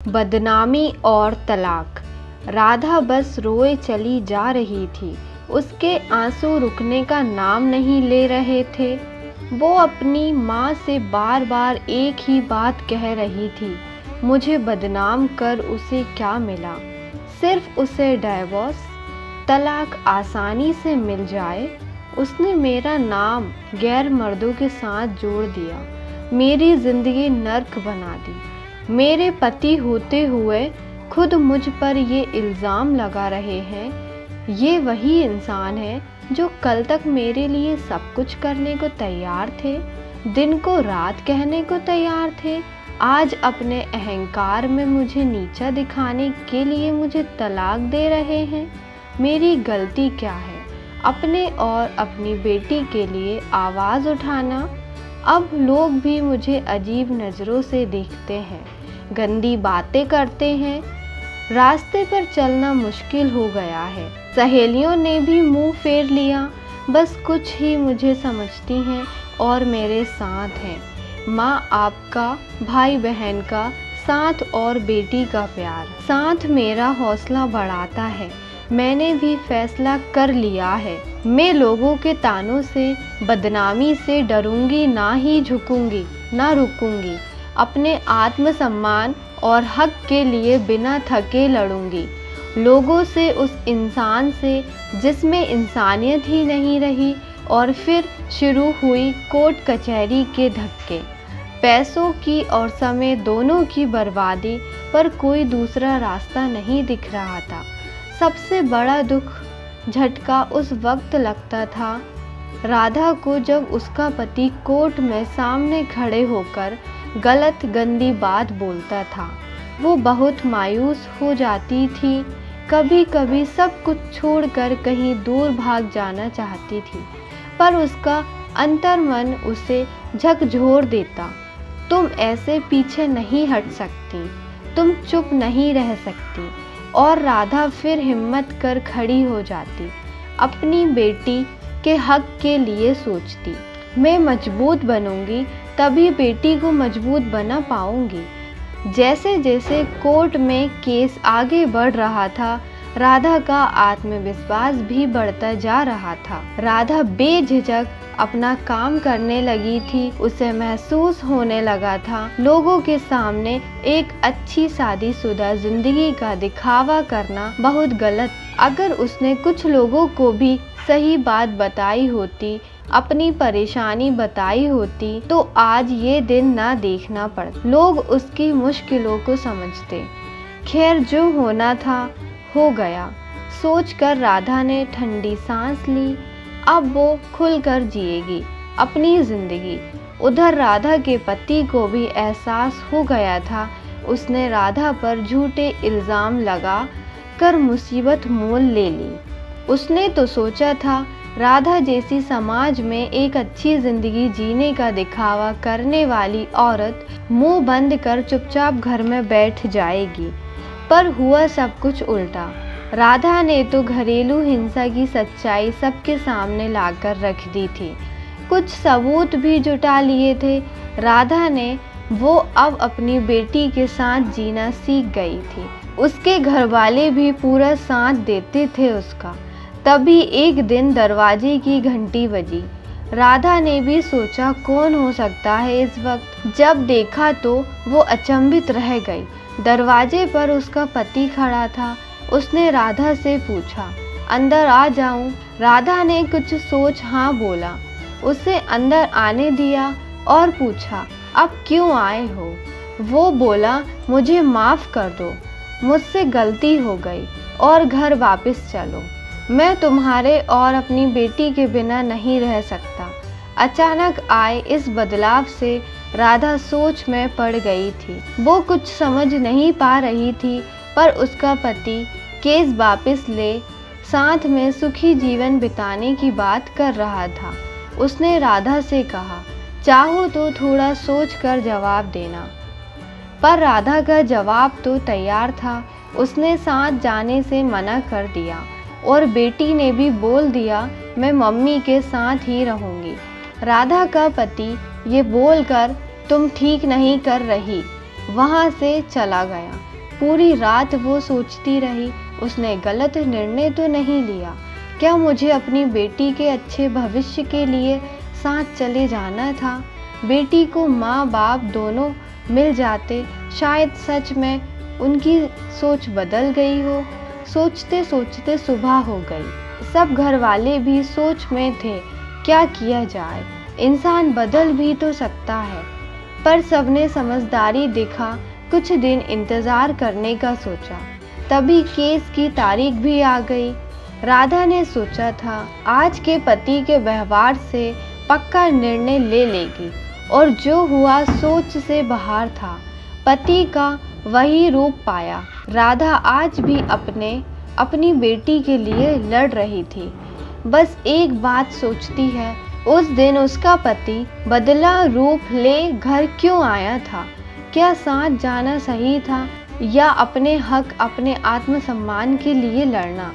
बदनामी और तलाक। राधा बस रोए चली जा रही थी। उसके आंसू रुकने का नाम नहीं ले रहे थे। वो अपनी माँ से बार बार एक ही बात कह रही थी, मुझे बदनाम कर उसे क्या मिला? सिर्फ उसे डाइवोर्स, तलाक आसानी से मिल जाए। उसने मेरा नाम गैर मर्दों के साथ जोड़ दिया, मेरी ज़िंदगी नर्क बना दी। मेरे पति होते हुए खुद मुझ पर ये इल्ज़ाम लगा रहे हैं। ये वही इंसान है जो कल तक मेरे लिए सब कुछ करने को तैयार थे, दिन को रात कहने को तैयार थे। आज अपने अहंकार में मुझे नीचा दिखाने के लिए मुझे तलाक दे रहे हैं। मेरी गलती क्या है? अपने और अपनी बेटी के लिए आवाज़ उठाना। अब लोग भी मुझे अजीब नज़रों से देखते हैं, गंदी बातें करते हैं। रास्ते पर चलना मुश्किल हो गया है। सहेलियों ने भी मुंह फेर लिया। बस कुछ ही मुझे समझती हैं और मेरे साथ हैं। माँ आपका, भाई बहन का साथ और बेटी का प्यार साथ मेरा हौसला बढ़ाता है। मैंने भी फैसला कर लिया है। मैं लोगों के तानों से, बदनामी से डरूंगी, ना ही झुकूंगी, ना रुकूंगी। अपने आत्मसम्मान और हक के लिए बिना थके लड़ूंगी। लोगों से, उस इंसान से जिसमें इंसानियत ही नहीं रही। और फिर शुरू हुई कोर्ट कचहरी के धक्के, पैसों की और समय दोनों की बर्बादी। पर कोई दूसरा रास्ता नहीं दिख रहा था। सबसे बड़ा दुख झटका उस वक्त लगता था राधा को, जब उसका पति कोर्ट में सामने खड़े होकर गलत गंदी बात बोलता था। वो बहुत मायूस हो जाती थी। कभी कभी सब कुछ छोड़कर कहीं दूर भाग जाना चाहती थी, पर उसका अंतर्मन उसे झकझोर देता। तुम ऐसे पीछे नहीं हट सकती, तुम चुप नहीं रह सकती। और राधा फिर हिम्मत कर खड़ी हो जाती, अपनी बेटी के हक के लिए सोचती। मैं मजबूत बनूंगी, तभी बेटी को मजबूत बना पाऊंगी। जैसे जैसे कोर्ट में केस आगे बढ़ रहा था, राधा का आत्मविश्वास भी बढ़ता जा रहा था। राधा बेझिझक अपना काम करने लगी थी। उसे महसूस होने लगा था लोगों के सामने एक अच्छी शादीशुदा जिंदगी का दिखावा करना बहुत गलत। अगर उसने कुछ लोगों को भी सही बात बताई होती, अपनी परेशानी बताई होती, तो आज ये दिन ना देखना पड़ता। लोग उसकी मुश्किलों को समझते। खैर, जो होना था हो गया, सोचकर राधा ने ठंडी सांस ली। अब वो खुलकर जिएगी अपनी जिंदगी। उधर राधा के पति को भी एहसास हो गया था। उसने राधा पर झूठे इल्ज़ाम लगा कर मुसीबत मोल ले ली। उसने तो सोचा था राधा जैसी समाज में एक अच्छी जिंदगी जीने का दिखावा करने वाली औरत मुंह बंद कर चुपचाप घर में बैठ जाएगी, पर हुआ सब कुछ उल्टा। राधा ने तो घरेलू हिंसा की सच्चाई सबके सामने लाकर रख दी थी। कुछ सबूत भी जुटा लिए थे। राधा ने वो अब अपनी बेटी के साथ जीना सीख गई थी। उसके घरवाले भी पूरा साथ देते थे उसका। तभी एक दिन दरवाजे की घंटी बजी। राधा ने भी सोचा कौन हो सकता है इस वक्त। जब देखा तो वो अचंभित रह गई। दरवाजे पर उसका पति खड़ा था। उसने राधा से पूछा, अंदर आ जाऊं? राधा ने कुछ सोच हाँ बोला। उसे अंदर आने दिया और पूछा, अब क्यों आए हो? वो बोला, मुझे माफ़ कर दो, मुझसे गलती हो गई और घर वापस चलो। मैं तुम्हारे और अपनी बेटी के बिना नहीं रह सकता। अचानक आए इस बदलाव से राधा सोच में पड़ गई थी। वो कुछ समझ नहीं पा रही थी, पर उसका पति केस वापस ले साथ में सुखी जीवन बिताने की बात कर रहा था। उसने राधा से कहा, चाहो तो थोड़ा सोच कर जवाब देना। पर राधा का जवाब तो तैयार था। उसने साथ जाने से मना कर दिया और बेटी ने भी बोल दिया, मैं मम्मी के साथ ही रहूँगी। राधा का पति ये बोलकर तुम ठीक नहीं कर रही, वहाँ से चला गया। पूरी रात वो सोचती रही, उसने गलत निर्णय तो नहीं लिया। क्या मुझे अपनी बेटी के अच्छे भविष्य के लिए साथ चले जाना था? बेटी को माँ बाप दोनों मिल जाते, शायद सच में उनकी सोच बदल गई हो। सोचते सोचते सुबह हो गई। सब घर वाले भी सोच में थे, क्या किया जाए, इंसान बदल भी तो सकता है। पर सबने समझदारी दिखा, कुछ दिन इंतज़ार करने का सोचा। तभी केस की तारीख भी आ गई। राधा ने सोचा था आज के पति के व्यवहार से पक्का निर्णय ले लेगी, और जो हुआ सोच से बाहर था। पति का वही रूप पाया। राधा आज भी अपनी बेटी के लिए लड़ रही थी। बस एक बात सोचती है, उस दिन उसका पति बदला रूप ले घर क्यों आया था? क्या साथ जाना सही था, या अपने हक, अपने आत्मसम्मान के लिए लड़ना?